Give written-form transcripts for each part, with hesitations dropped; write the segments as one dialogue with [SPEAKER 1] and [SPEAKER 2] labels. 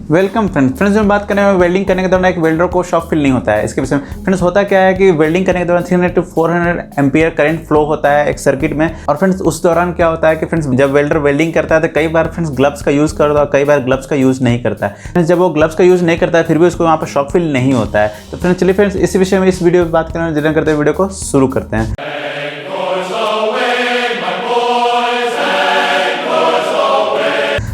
[SPEAKER 1] Welcome friends जो बात करें वेल्डिंग करने के दौरान एक वेल्डर को शॉक फील नहीं होता है। इसके विषय में फ्रेंड्स होता क्या है कि वेल्डिंग करने के दौरान 300 to 400 एम्पियर करंट फ्लो होता है एक सर्किट में। और फ्रेंड्स उस दौरान क्या होता है कि फ्रेंड्स जब वेल्डर वेल्डिंग करता है तो कई बार फ्रेंड्स ग्लव्स का यूज़ करता है, कई बार ग्लव्स का यूज़ नहीं करता है। फ्रेंड्स जब वो ग्लव्स का यूज़ नहीं करता है फिर भी उसको वहाँ पर शॉक फील नहीं होता है। तो फ्रेंड्स चलिए फ्रेंड्स इस विषय में इस वीडियो में बात करना जितना करते हैं वीडियो को शुरू करते हैं।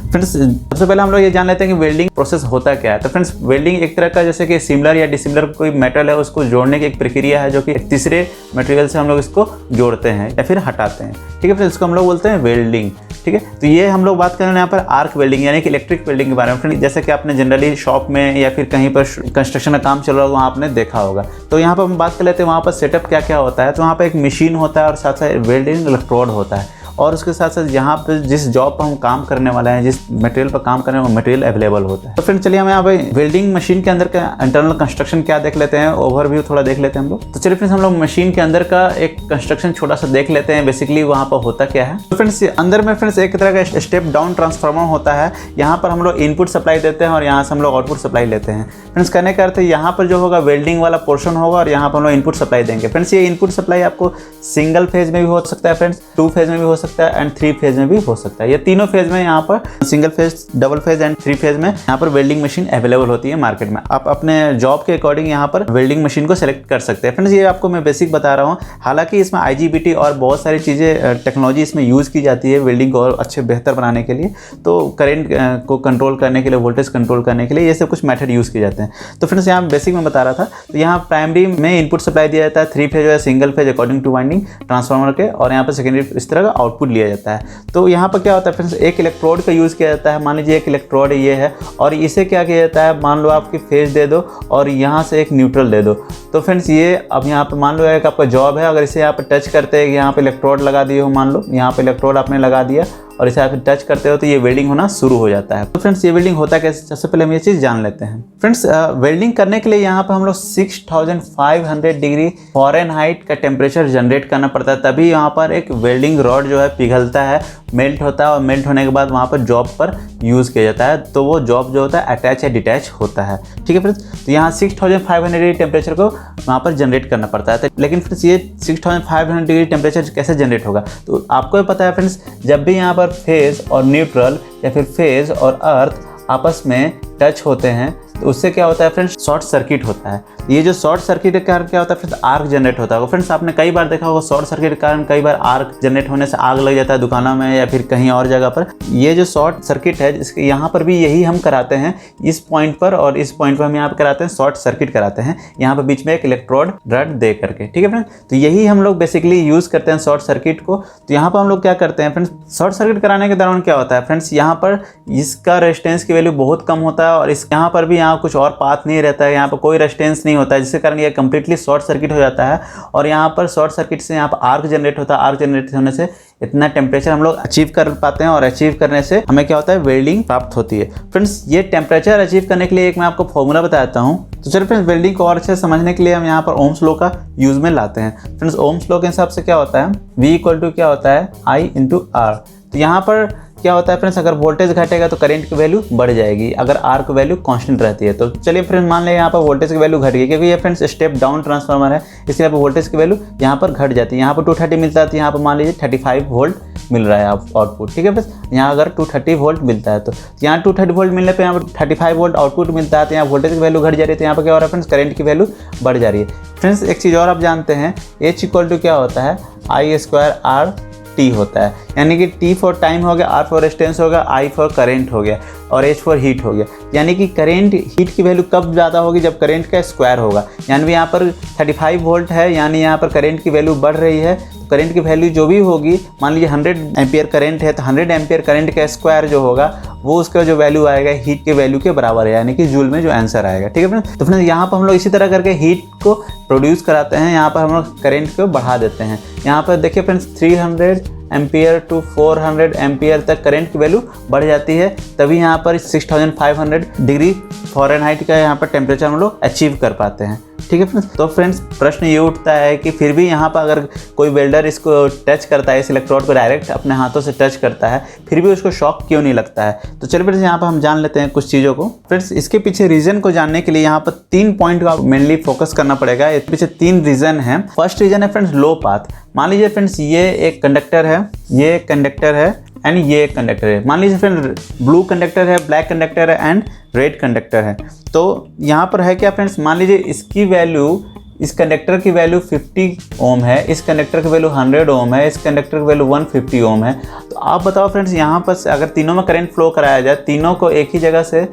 [SPEAKER 1] फ्रेंड्स सबसे पहले हम लोग ये जान लेते हैं कि वेल्डिंग प्रोसेस होता क्या है। तो फ्रेंड्स वेल्डिंग एक तरह का जैसे कि सिमिलर या डिसिमिलर कोई मेटल है उसको जोड़ने की एक प्रक्रिया है जो कि एक तीसरे मटेरियल से हम लोग इसको जोड़ते हैं या फिर हटाते हैं। ठीक है फ्रेंड्स, इसको हम लोग बोलते हैं वेल्डिंग। ठीक है, तो ये हम लोग बात कर रहे हैं यहाँ पर आर्क वेल्डिंग यानी कि इलेक्ट्रिक वेल्डिंग के बारे में। फ्रेंड्स जैसे कि आपने जनरली शॉप में या फिर कहीं पर कंस्ट्रक्शन का काम चल रहा होगा वहाँ आपने देखा होगा। तो यहाँ पर हम बात कर लेते हैं वहाँ पर सेटअप क्या क्या होता है। तो वहाँ पर एक मशीन होता है और साथ साथ वेल्डिंग इलेक्ट्रोड होता है और उसके साथ साथ यहाँ पे जिस जॉब पर हम काम करने वाले हैं, जिस मटेरियल पर काम करने वो मटेरियल अवेलेबल होता है। तो फ्रेंड्स चलिए हम यहाँ पे वेल्डिंग मशीन के अंदर का इंटरनल कंस्ट्रक्शन क्या देख लेते हैं, ओवरव्यू थोड़ा देख लेते हैं हम लोग। तो चलिए फ्रेंड्स हम लोग मशीन के अंदर का एक कंस्ट्रक्शन छोटा सा देख लेते हैं, बेसिकली वहाँ पर होता क्या है। तो फ्रेंड्स अंदर में फ्रेंड्स एक तरह का स्टेप डाउन ट्रांसफार्मर होता है। यहाँ पर हम लोग इनपुट सप्लाई देते हैं और यहाँ से हम लोग आउटपुट सप्लाई लेते हैं। फ्रेंड्स कहने का अर्थ है यहाँ पर जो होगा वेल्डिंग वाला पोर्शन होगा और यहाँ पर हम लोग इनपुट सप्लाई देंगे। फ्रेंड्स ये इनपुट सप्लाई आपको सिंगल फेज में भी हो सकता है, फ्रेंड्स 2 फेज में भी हो सकता है एंड 3 फेज में भी हो सकता है। ये तीनों फेज में यहाँ पर single phase, double phase and 3 phase में यहाँ पर वेल्डिंग मशीन अवेलेबल होती है मार्केट में। आप अपने जॉब के अकॉर्डिंग यहाँ पर वेल्डिंग मशीन को सेलेक्ट कर सकते हैं। फ्रेंड्स ये आपको मैं बेसिक बता रहा हूँ, हालांकि इसमें IGBT और बहुत सारी चीज़ें टेक्नोलॉजी इसमें यूज़ की जाती है वेल्डिंग को और अच्छे बेहतर बनाने के लिए। तो करेंट को कंट्रोल करने के लिए, वोल्टेज कंट्रोल करने के लिए ये सब कुछ मेथड यूज़ किए जाते हैं। तो फ्रेंड्स यहाँ बेसिक में बता रहा था। तो यहाँ प्राइमरी में इनपुट सप्लाई दिया जाता है 3 फेज या single phase according two winding transformer के, और यहाँ पर सेकेंडरी इस तरह का आउटपुट लिया जाता है। तो यहाँ पर क्या होता है फ्रेंड्स, एक इलेक्ट्रोड का यूज़ किया जाता है। मान लीजिए एक इलेक्ट्रोड ये है और इसे क्या किया जाता है, मान लो आपकी फेज दे दो और यहाँ से एक न्यूट्रल दे दो। तो फ्रेंड्स ये अब यहाँ पे मान लो एक आपका जॉब है, अगर इसे यहाँ पे टच करते हैं, यहाँ पे इलेक्ट्रोड लगा दिए हो, मान लो यहाँ पे इलेक्ट्रोड आपने लगा दिया और इसे आप टच करते हो तो ये वेल्डिंग होना शुरू हो जाता है। तो फ्रेंड्स ये वेल्डिंग होता कैसे, सबसे पहले हम ये चीज़ जान लेते हैं। फ्रेंड्स वेल्डिंग करने के लिए यहाँ पर हम लोग 6500 डिग्री फ़ारेनहाइट का टेम्परेचर जनरेट करना पड़ता है, तभी यहाँ पर एक वेल्डिंग रॉड जो है पिघलता है, मेल्ट होता है और मेल्ट होने के बाद वहाँ पर जॉब पर यूज़ किया जाता है। तो वो जॉब जो होता है अटैच या डिटैच होता है। ठीक है फ्रेंड्स, तो यहाँ 6500 डिग्री टेम्परेचर को वहाँ पर जनरेट करना पड़ता है। लेकिन फ्रेंड्स ये 6500 डिग्री टेम्परेचर कैसे जनरेट होगा, तो आपको पता है फ्रेंड्स, जब भी यहाँ पर फेज और न्यूट्रल या फिर फेज और अर्थ आपस में टच होते हैं तो उससे क्या होता है फ्रेंड्स, शॉर्ट सर्किट होता है। ये जो शॉर्ट सर्किट के कारण क्या होता है फ्रेंड्स, आर्क जनरेट होता है। फ्रेंड्स आपने कई बार देखा होगा शॉर्ट सर्किट के कारण कई बार आर्क जनरेट होने से आग लग जाता है दुकानों में या फिर कहीं और जगह पर। ये जो शॉर्ट सर्किट है इसके यहाँ पर भी यही हम कराते हैं, इस पॉइंट पर और इस पॉइंट पर हम यहाँ पर कराते हैं शॉर्ट सर्किट कराते हैं, यहाँ पर बीच में एक इलेक्ट्रोड रड दे करके। ठीक है फ्रेंड्स, तो यही हम लोग बेसिकली यूज़ करते हैं शॉर्ट सर्किट को। तो यहाँ पर हम लोग क्या करते हैं फ्रेंड्स, शॉर्ट सर्किट कराने के दौरान क्या होता है फ्रेंड्स, यहाँ पर इसका रेजिस्टेंस की वैल्यू बहुत कम होता है और इस यहाँ पर भी यहाँ कुछ और पाथ नहीं रहता है, यहाँ पर कोई रेजिस्टेंस नहीं होता है, जिसके कारण ये कंप्लीटली शॉर्ट सर्किट हो जाता है। और यहाँ पर शॉर्ट सर्किट से यहाँ पर आर्क जनरेट होता है, आर्क जनरेट होने से इतना टेम्परेचर हम लोग अचीव कर पाते हैं और अचीव करने से हमें क्या होता है, वेल्डिंग प्राप्त होती है। फ्रेंड्स ये टेम्परेचर अचीव करने के लिए एक मैं आपको फॉर्मूला बताता हूँ। तो चलिए फ्रेंड्स वेल्डिंग को और अच्छे से समझने के लिए हम यहाँ पर ओम्स लॉ का यूज में लाते हैं। फ्रेंड्स ओम्स लॉ के हिसाब से क्या होता है, V = क्या होता है I × R। तो यहाँ पर क्या होता है फ्रेंड्स, अगर वोल्टेज घटेगा तो करंट की वैल्यू बढ़ जाएगी, अगर आर की वैल्यू कांस्टेंट रहती है। तो चलिए फ्रेंड्स मान लें यहाँ पर वोल्टेज की वैल्यू घट गई, क्योंकि ये फ्रेंड्स स्टेप डाउन ट्रांसफार्मर है, इसलिए यहाँ पर वोल्टेज की वैल्यू यहाँ पर घट जाती है। यहाँ पर 230 मिलता है तो यहाँ पर मान लीजिए 35 वोल्ट मिल रहा है आउटपुट। ठीक है फ्रेंड्स, यहाँ अगर 230 वोल्ट मिलता है तो यहाँ 230 वोल्ट मिलने पर यहाँ पर 35 वोल्ट आउटपुट मिलता है, तो यहाँ वोल्टेज की वैल्यू घट जा रही है, तो यहाँ पर क्या हो रहा है फ्रेंड्स, करंट की वैल्यू बढ़ जा रही है। फ्रेंड्स एक चीज़ और आप जानते हैं, H = क्या होता है, I² T होता है, यानी कि T फॉर टाइम हो गया, R फॉर रेजिस्टेंस हो गया, I फॉर करंट हो गया और H फॉर हीट हो गया। यानी कि करंट हीट की वैल्यू कब ज़्यादा होगी, जब करंट का स्क्वायर होगा। यानी यहाँ पर 35 वोल्ट है, यानी यहाँ पर करंट की वैल्यू बढ़ रही है। तो करंट की वैल्यू जो भी होगी, मान लीजिए 100 एम्पियर करंट है तो 100 एम्पियर करंट का स्क्वायर जो होगा वो उसका जो वैल्यू आएगा हीट के वैल्यू के बराबर है, यानी कि जूल में जो आंसर आएगा। ठीक है फ्रेंड्स, तो फ्रेंड्स यहाँ पर हम लोग इसी तरह करके हीट को प्रोड्यूस कराते हैं, यहाँ पर हम लोग करंट को बढ़ा देते हैं। यहाँ पर देखिए फ्रेंड्स 300 एम्पियर टू 400 एम्पियर तक करंट की वैल्यू बढ़ जाती है, तभी यहाँ पर 6500 डिग्री फ़ारेनहाइट का यहाँ पर टेम्परेचर हम लोग अचीव कर पाते हैं। ठीक है फ्रेंड्स। तो फ्रेंड्स प्रश्न ये उठता है कि फिर भी यहाँ पर अगर कोई वेल्डर इसको टच करता है, इस इलेक्ट्रोड को डायरेक्ट अपने हाथों से टच करता है, फिर भी उसको शॉक क्यों नहीं लगता है। तो चलिए फ्रेंड्स यहाँ पर हम जान लेते हैं कुछ चीज़ों को। फ्रेंड्स इसके पीछे रीज़न को जानने के लिए यहाँ पर 3 पॉइंट का मेनली फोकस करना पड़ेगा। इसके पीछे 3 रीज़न है। फर्स्ट रीज़न है फ्रेंड्स लो पाथ। मान लीजिए फ्रेंड्स ये एक कंडक्टर है, ये एक कंडक्टर है एंड ये एक कंडक्टर है। मान लीजिए फ्रेंड ब्लू कंडक्टर है, ब्लैक कंडक्टर है एंड रेड कंडक्टर है। तो यहाँ पर है क्या फ्रेंड्स, मान लीजिए इसकी वैल्यू, इस कंडक्टर की वैल्यू 50 ओम है, इस कंडक्टर की वैल्यू 100 ओम है, इस कंडक्टर की वैल्यू 150 ओम है। तो आप बताओ फ्रेंड्स यहाँ पर अगर तीनों में करंट फ्लो कराया जाए, तीनों को एक ही जगह से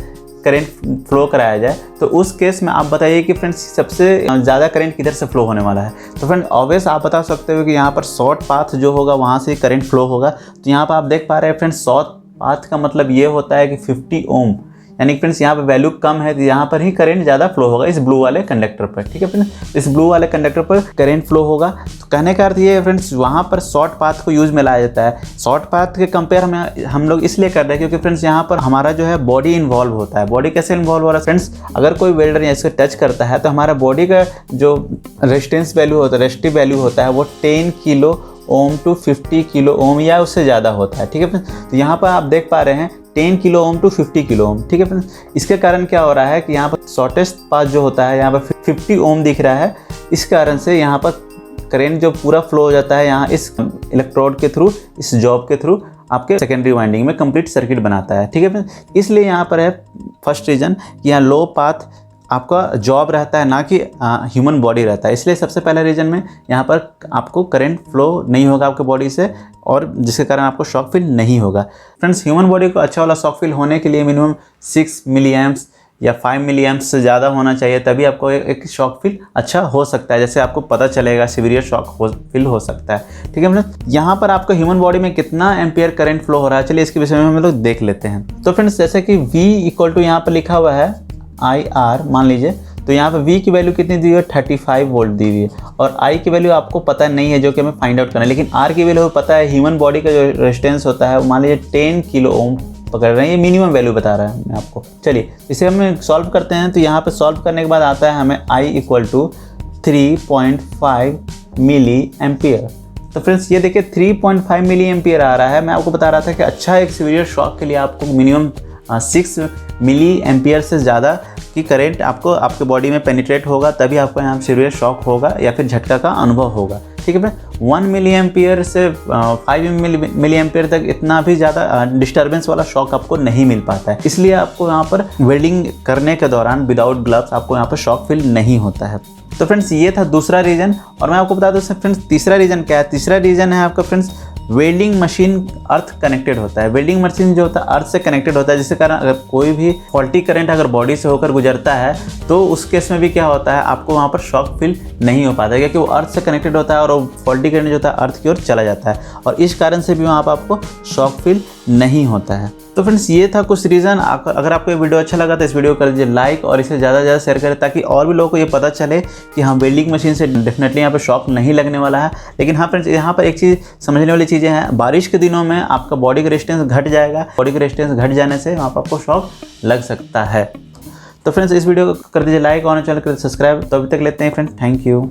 [SPEAKER 1] करंट फ्लो कराया जाए, तो उस केस में आप बताइए कि फ्रेंड्स सबसे ज़्यादा करंट किधर से फ्लो होने वाला है। तो फ्रेंड ऑब्वियस आप बता सकते हो कि यहाँ पर शॉर्ट पाथ जो होगा वहाँ से करंट फ्लो होगा। तो यहाँ पर आप देख पा रहे हैं फ्रेंड्स शॉर्ट पाथ का मतलब ये होता है कि 50 ओम, यानी फ्रेंड्स यहाँ पे वैल्यू कम है तो यहाँ पर ही करंट ज़्यादा फ्लो होगा इस ब्लू वाले कंडक्टर पर। ठीक है फ्रेंड्स, इस ब्लू वाले कंडक्टर पर करंट फ्लो होगा। तो कहने का अर्थ ये है फ्रेंड्स वहाँ पर शॉर्ट पाथ को यूज़ में लाया जाता है। शॉर्ट पाथ के कंपेयर हम लोग इसलिए कर रहे हैं क्योंकि फ्रेंड्स यहाँ पर हमारा जो है बॉडी इन्वॉल्व होता है। बॉडी कैसे इन्वॉल्व हो रहा है फ्रेंड्स, अगर कोई वेल्डर इसको टच करता है तो हमारा बॉडी का जो रेजिस्टेंस वैल्यू होता है, रेजिस्टिव वैल्यू होता है, वो 10 kilo ohm to 50 kilo ohm या उससे ज़्यादा होता है। ठीक है फ्रेंड्स, तो यहाँ पर आप देख पा रहे हैं 10 kilo ohm to 50 kilo ohm. ठीक है फ्रेंड्स, इसके कारण क्या हो रहा है कि यहाँ पर शॉर्टेस्ट पाथ जो होता है यहाँ पर 50 ओम दिख रहा है। इस कारण से यहाँ पर करंट जो पूरा फ्लो हो जाता है यहाँ इस इलेक्ट्रोड के थ्रू, इस जॉब के थ्रू आपके सेकेंडरी वाइंडिंग में कंप्लीट सर्किट बनाता है। ठीक है फ्रेंड्स, इसलिए यहाँ पर है फर्स्ट रीज़न कि यहाँ लो पाथ आपका जॉब रहता है, ना कि ह्यूमन बॉडी रहता है। इसलिए सबसे पहला रीज़न में यहाँ पर आपको करंट फ्लो नहीं होगा आपके बॉडी से, और जिसके कारण आपको शॉक फील नहीं होगा। फ्रेंड्स ह्यूमन बॉडी को अच्छा वाला शॉक फील होने के लिए मिनिमम 6 मिली एम्प्स या 5 मिली एम्प्स से ज़्यादा होना चाहिए, तभी आपको एक शॉक फील अच्छा हो सकता है। जैसे आपको पता चलेगा सिवियर शॉक फील हो सकता है। ठीक है फ्रेंड्स, यहाँ पर आपको ह्यूमन बॉडी में कितना एम्पियर करंट फ्लो हो रहा है, चलिए इसके विषय में हम लोग देख लेते हैं। तो फ्रेंड्स जैसे कि V इक्वल टू यहाँ पर लिखा हुआ है IR मान लीजिए, तो यहाँ पे V की वैल्यू कितनी दी हुई है, 35 वोल्ट दी हुई है, और I की वैल्यू आपको पता नहीं है जो कि हमें फाइंड आउट करना है, लेकिन R की वैल्यू पता है। ह्यूमन बॉडी का जो रेजिस्टेंस होता है मान लीजिए 10 किलो ओम पकड़ रहे हैं, ये मिनिमम वैल्यू बता रहा है मैं आपको। चलिए इसे हम सॉल्व करते हैं। तो यहाँ पे सॉल्व करने के बाद आता है हमें I equal to 3.5 milli ampere. तो फ्रेंड्स ये देखिए 3.5 मिली एम्पियर आ रहा है। मैं आपको बता रहा था कि अच्छा एक सीवियर शॉक के लिए आपको मिनिमम 6 मिली एम्पियर से ज़्यादा कि करंट आपको आपके बॉडी में पेनिट्रेट होगा, तभी आपको यहाँ सीवियर शॉक होगा या फिर झटका का अनुभव होगा। ठीक है फ्रेंड, 1 मिली एम्पियर से 5 मिली एम्पियर तक इतना भी ज़्यादा डिस्टर्बेंस वाला शॉक आपको नहीं मिल पाता है। इसलिए आपको यहाँ पर वेल्डिंग करने के दौरान विदाउट ग्लव्स आपको यहाँ पर शॉक फील नहीं होता है। तो फ्रेंड्स ये था दूसरा रीज़न, और मैं आपको बता दूँ फ्रेंड्स तीसरा रीज़न क्या है। तीसरा रीज़न है आपका फ्रेंड्स वेल्डिंग मशीन अर्थ कनेक्टेड होता है। वेल्डिंग मशीन जो होता है अर्थ से कनेक्टेड होता है, जिसके कारण अगर कोई भी फॉल्टी करंट अगर बॉडी से होकर गुजरता है तो उस केस में भी क्या होता है, आपको वहाँ पर शॉक फील नहीं हो पाता है, क्योंकि वो अर्थ से कनेक्टेड होता है और वो फॉल्टी करंट जो होता है अर्थ की ओर चला जाता है, और इस कारण से भी वहाँ पर आपको शॉक फील नहीं होता है। तो फ्रेंड्स ये था कुछ रीज़न। अगर आपको ये वीडियो अच्छा लगा तो इस वीडियो को कर दीजिए लाइक, और इसे ज़्यादा से ज़्यादा शेयर करें, ताकि और भी लोगों को ये पता चले कि हाँ वेल्डिंग मशीन से डेफिनेटली यहाँ पर शॉक नहीं लगने वाला है। लेकिन हाँ फ्रेंड्स यहाँ पर एक चीज़ समझने वाली चीज़ें हैं, बारिश के दिनों में आपका बॉडी का रेजिस्टेंस घट जाएगा। बॉडी का रेजिस्टेंस घट जाने से वहाँ पर आपको शॉक लग सकता है। तो फ्रेंड्स इस वीडियो को कर दीजिए लाइक और चैनल को सब्सक्राइब। तो अभी तक लेते हैं फ्रेंड्स, थैंक यू।